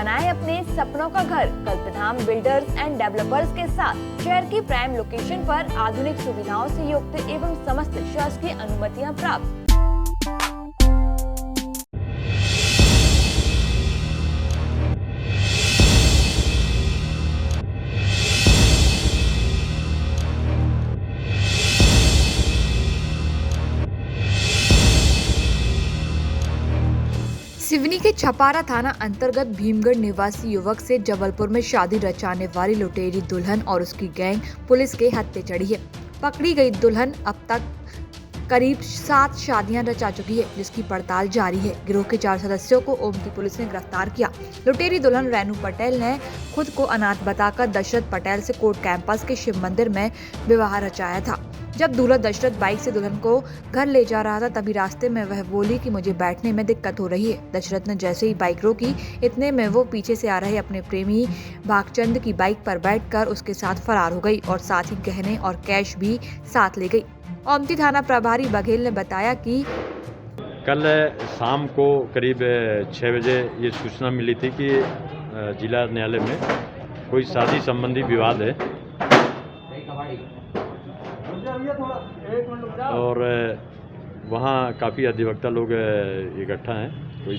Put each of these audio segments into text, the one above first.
बनाए अपने सपनों का घर। कल्पधाम बिल्डर्स एंड डेवलपर्स के साथ शहर की प्राइम लोकेशन पर आधुनिक सुविधाओं से युक्त एवं समस्त शासकीय अनुमतियां प्राप्त। सिवनी के छपारा थाना अंतर्गत भीमगढ़ निवासी युवक से जबलपुर में शादी रचाने वाली लुटेरी दुल्हन और उसकी गैंग पुलिस के हत्थे चढ़ी है। पकड़ी गई दुल्हन अब तक करीब 7 शादियां रचा चुकी है, जिसकी पड़ताल जारी है। गिरोह के 4 सदस्यों को ओमती पुलिस ने गिरफ्तार किया। लुटेरी दुल्हन रेनू पटेल ने खुद को अनाथ बताकर दशरथ पटेल से कोर्ट कैंपस के शिव मंदिर में विवाह रचाया था। जब दूल्हा दशरथ बाइक से दुल्हन को घर ले जा रहा था, तभी रास्ते में वह बोली कि मुझे बैठने में दिक्कत हो रही है। दशरथ ने जैसे ही बाइक रोकी, इतने में वो पीछे से आ रहे अपने प्रेमी भागचंद की बाइक पर बैठकर उसके साथ फरार हो गई और साथ ही गहने और कैश भी साथ ले गई। ओमती थाना प्रभारी बघेल ने बताया कि कल शाम को करीब 6 बजे ये सूचना मिली थी कि जिला न्यायालय में कोई शादी संबंधी विवाद है और वहाँ काफ़ी अधिवक्ता लोग इकट्ठा हैं। कोई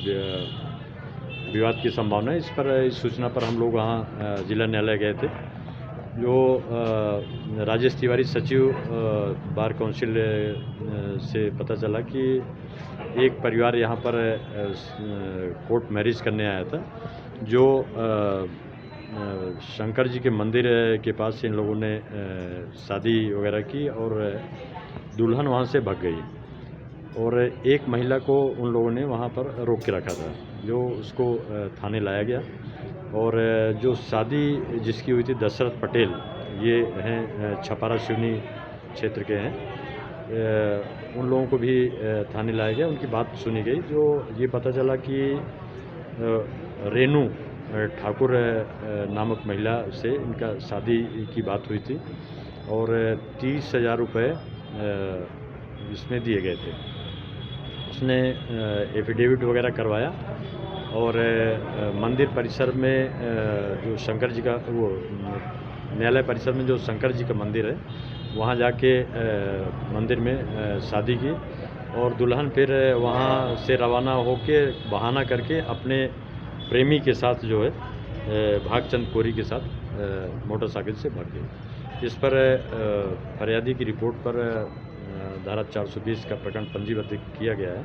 विवाद की संभावना है। इस सूचना पर हम लोग वहाँ जिला न्यायालय गए थे। जो राजेश तिवारी सचिव बार काउंसिल से पता चला कि एक परिवार यहाँ पर कोर्ट मैरिज करने आया था, जो शंकर जी के मंदिर के पास इन लोगों ने शादी वगैरह की और दुल्हन वहाँ से भाग गई और एक महिला को उन लोगों ने वहाँ पर रोक के रखा था, जो उसको थाने लाया गया। और जो शादी जिसकी हुई थी दशरथ पटेल, ये हैं छपारा सिवनी क्षेत्र के हैं, उन लोगों को भी थाने लाया गया। उनकी बात सुनी गई। जो ये पता चला कि रेनू ठाकुर नामक महिला से इनका शादी की बात हुई थी और 30,000 रुपये इसमें दिए गए थे। उसने एफिडेविट वगैरह करवाया और मंदिर परिसर में जो शंकर जी का वो न्यायालय परिसर में जो शंकर जी का मंदिर है, वहाँ जाके मंदिर में शादी की और दुल्हन फिर वहाँ से रवाना होके बहाना करके अपने प्रेमी के साथ जो है भागचंद कोरी के साथ मोटरसाइकिल से भाग गई। इस पर फरियादी की रिपोर्ट पर धारा 420 का प्रकरण पंजीबद्ध किया गया है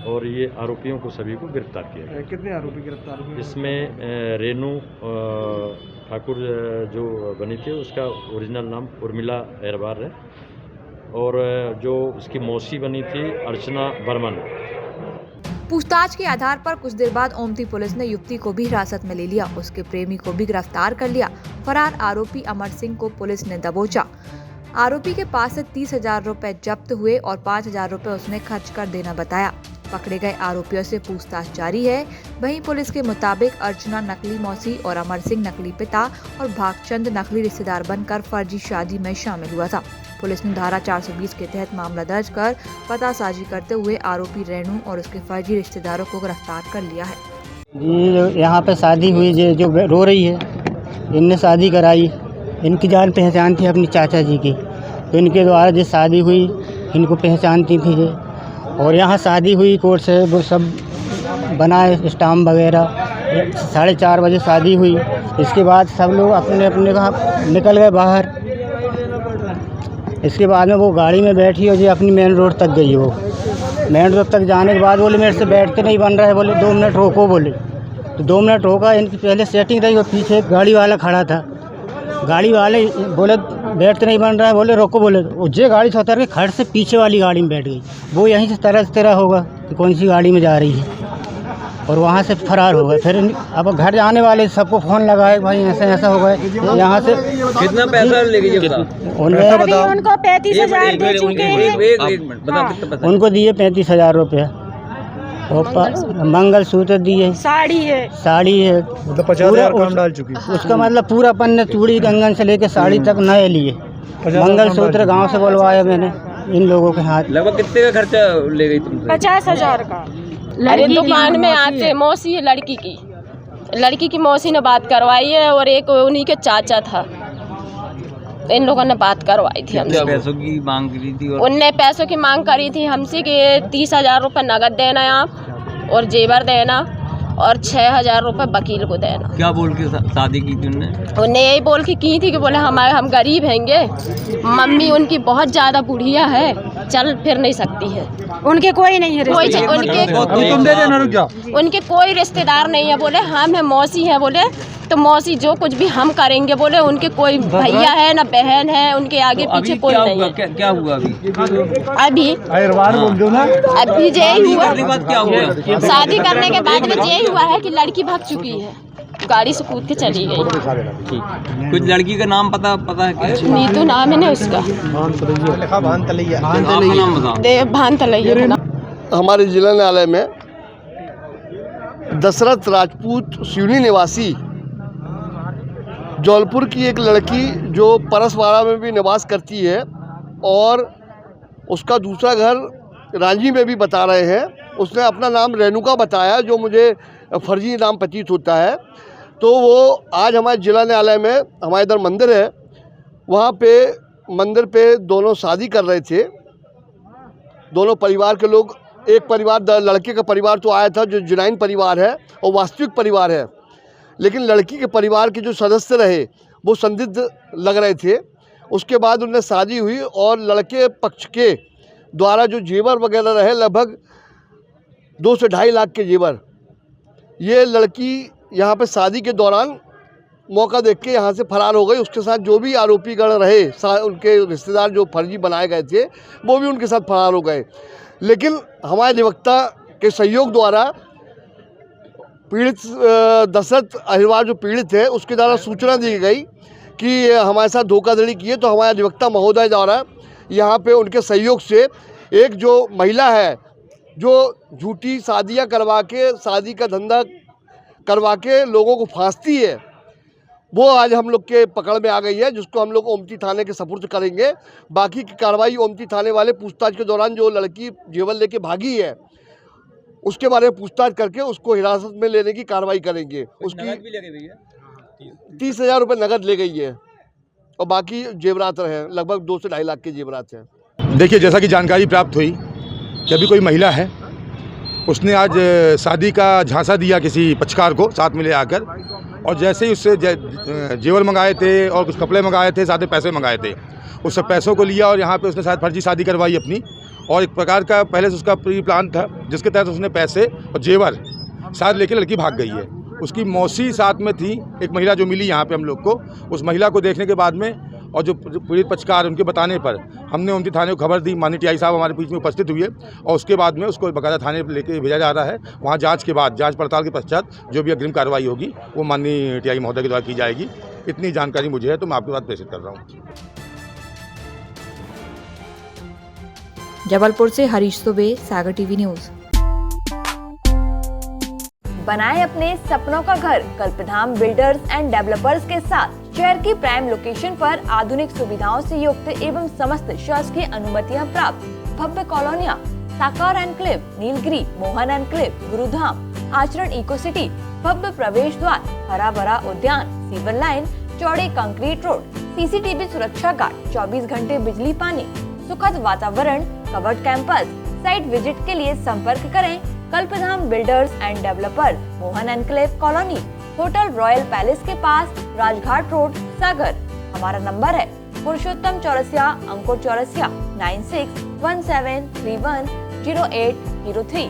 और ये आरोपियों को सभी को गिरफ्तार किया गया। कितने आरोपी गिरफ्तार हुए? इसमें रेनू ठाकुर जो बनी थी, उसका ओरिजिनल नाम उर्मिला एरबार है और जो उसकी मौसी बनी थी अर्चना बर्मन। पूछताछ के आधार पर कुछ देर बाद ओमती पुलिस ने युवती को भी हिरासत में ले लिया। उसके प्रेमी को भी गिरफ्तार कर लिया। फरार आरोपी अमर सिंह को पुलिस ने दबोचा। आरोपी के पास से 30,000 रुपए जब्त हुए और 5,000 रुपए उसने खर्च कर देना बताया। पकड़े गए आरोपियों से पूछताछ जारी है। वहीं पुलिस के मुताबिक अर्चना नकली मौसी और अमर सिंह नकली पिता और भागचंद नकली रिश्तेदार बनकर फर्जी शादी में शामिल हुआ था। पुलिस ने धारा 420 के तहत मामला दर्ज कर पतासाजी करते हुए आरोपी रेनू और उसके फर्जी रिश्तेदारों को गिरफ्तार कर लिया है। जी, यहाँ पे शादी हुई जो रो रही है, इनने शादी कराई। इनकी जान पहचान थी अपनी चाचा जी की, तो इनके द्वारा जो शादी हुई इनको पहचानती थी ये। और यहाँ शादी हुई कोर्ट से वो सब बनाए स्टाम्प वगैरह। 4:30 बजे शादी हुई। इसके बाद सब लोग अपने अपने कहाँ निकल गए बाहर। इसके बाद में वो गाड़ी में बैठी और जी अपनी मेन रोड तक गई। वो मेन रोड तक जाने के बाद बोले मेरे से बैठते नहीं बन रहा है, बोले 2 मिनट रोको। बोले तो 2 मिनट रोका। इनकी पहले सेटिंग रही और पीछे एक गाड़ी वाला खड़ा था। गाड़ी वाले बोले बैठते नहीं बन रहा है, बोले रोको। बोले जो गाड़ी से उतर के खड़ से पीछे वाली गाड़ी में बैठ गई। वो यहीं से तरह होगा कि कौन सी गाड़ी में जा रही है और वहाँ से फरार हो गए। फिर अब घर जाने वाले सबको फ़ोन लगाए, भाई ऐसा हो गया। यहाँ से कितना पैसा ले गई ये बताओ? उनको 35,000 दे चुके हैं। उनको दिए 35,000 रुपये और मंगलसूत्र दिए, साड़ी है मतलब 50,000 काम डाल चुकी। उसका मतलब पूरा पन्ने चूड़ी कंगन से लेके साड़ी तक नए लिए। मंगलसूत्र गांव से बुलवाया मैंने इन लोगों के हाथ। लगभग कितने का खर्चा ले गई तुमसे? 50,000 का। अरे दुकान में आते मौसी है लड़की की, लड़की की मौसी ने बात करवाई है और एक उन्हीं के चाचा था, इन लोगों ने बात करवाई थी हमसे। पैसों की मांग करी थी और उनने पैसों की मांग करी थी हमसे कि 30,000 रुपये नगद देना है आप और जेवर देना और 6,000 रुपये वकील को देना। क्या बोल के शादी की थी उनने? उन्हें यही बोल के की थी कि बोले हम गरीब हैंगे, मम्मी उनकी बहुत ज़्यादा बुढ़िया है, चल फिर नहीं सकती है, उनके कोई नहीं है उनके कोई रिश्तेदार नहीं है, बोले हम है मौसी है, बोले तो मौसी जो कुछ भी हम करेंगे, बोले उनके कोई भैया है ना बहन है, उनके आगे पीछे कोई नहीं है। क्या हुआ अभी यही हुआ, क्या हुआ? शादी करने के बाद में यही हुआ है कि लड़की भाग चुकी है, गाड़ी से कूद के चली गई। कुछ लड़की का नाम पता है क्या? नीतू नाम है ना उसका, भान तलैया। हमारे जिला न्यायालय में दशरथ राजपूत सिवनी निवासी जौलपुर की एक लड़की जो परसवाड़ा में भी निवास करती है और उसका दूसरा घर रांची में भी बता रहे हैं, उसने अपना नाम रेणुका बताया जो मुझे फर्जी नाम प्रतीत होता है। तो वो आज हमारे जिला न्यायालय में, हमारे इधर मंदिर है, वहाँ पे मंदिर पे दोनों शादी कर रहे थे। दोनों परिवार के लोग, एक परिवार लड़के का परिवार तो आया था जो जुनैन परिवार है और वास्तविक परिवार है, लेकिन लड़की के परिवार के जो सदस्य रहे वो संदिग्ध लग रहे थे। उसके बाद उनने शादी हुई और लड़के पक्ष के द्वारा जो जेवर वगैरह रहे, लगभग 2 से 2.5 लाख के जेवर, ये लड़की यहाँ पे शादी के दौरान मौका देख के यहाँ से फरार हो गई। उसके साथ जो भी आरोपीगण रहे, उनके रिश्तेदार जो फर्जी बनाए गए थे, वो भी उनके साथ फरार हो गए। लेकिन हमारे अधिवक्ता के सहयोग द्वारा पीड़ित दशरथ अहिरवार जो पीड़ित है उसके द्वारा सूचना दी गई कि हमारे साथ धोखाधड़ी की है। तो हमारे अधिवक्ता महोदय द्वारा यहाँ पे उनके सहयोग से एक जो महिला है जो झूठी शादियाँ करवा के, शादी का धंधा करवा के लोगों को फांसती है, वो आज हम लोग के पकड़ में आ गई है, जिसको हम लोग ओमती थाने के सपुर्द करेंगे। बाकी की कार्रवाई ओमती थाने वाले पूछताछ के दौरान जो लड़की जेवर लेके भागी है उसके बारे में पूछताछ करके उसको हिरासत में लेने की कार्रवाई करेंगे। उसकी 30,000 रुपये नगद ले गई है और बाकी जेवरात रहे, लगभग 2 से 2.5 लाख के जेवरात हैं। देखिए, जैसा कि जानकारी प्राप्त हुई कि अभी कोई महिला है, उसने आज शादी का झांसा दिया किसी पक्षकार को साथ में ले आकर, और जैसे ही उससे जेवर मंगाए थे और कुछ कपड़े मंगाए थे, साथ में पैसे मंगाए थे, उस सब पैसों को लिया और यहाँ पे उसने शायद फर्जी शादी करवाई अपनी। और एक प्रकार का पहले से उसका प्री प्लान था जिसके तहत उसने पैसे और जेवर साथ लेकर लड़की भाग गई है। उसकी मौसी साथ में थी, एक महिला जो मिली यहाँ पे हम लोग को। उस महिला को देखने के बाद में और जो पीड़ित पक्षकार, उनके बताने पर हमने ओमती थाने को खबर दी। माननीय टीआई साहब हमारे बीच में उपस्थित हुए और उसके बाद में उसको बकायदा थाने लेके भेजा जा रहा है। वहाँ जांच के बाद, जांच पड़ताल के पश्चात जो भी अग्रिम कार्रवाई होगी वो माननीय टीआई महोदय के द्वारा की जाएगी। इतनी जानकारी मुझे है तो मैं आपके साथ प्रेषित कर रहा हूँ। जबलपुर से हरीश दुबे, सागर टीवी न्यूज। बनाएं अपने सपनों का घर कल्पधाम बिल्डर्स एंड डेवलपर्स के साथ। शहर की प्राइम लोकेशन पर आधुनिक सुविधाओं से युक्त एवं समस्त शासकीय अनुमतियां प्राप्त भव्य कॉलोनियां, साकार एनक्लेव, नीलगिरी, मोहन एनक्लेव, गुरुधाम, आचरण इको सिटी, भव्य प्रवेश द्वार, हरा भरा उद्यान, सीवर लाइन, चौड़े कंक्रीट रोड, सीसीटीवी सुरक्षा गार्ड, 24 घंटे बिजली पानी, सुखद वातावरण, कवर्ड कैंपस। साइट विजिट के लिए संपर्क करें Kalpdham builders and developers, Mohan enclave colony, hotel royal palace के पास, राजघाट रोड, सागर। हमारा नंबर है पुरुषोत्तम चौरसिया, अंकुर चौरसिया, 9617310803,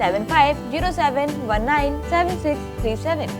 7507197637।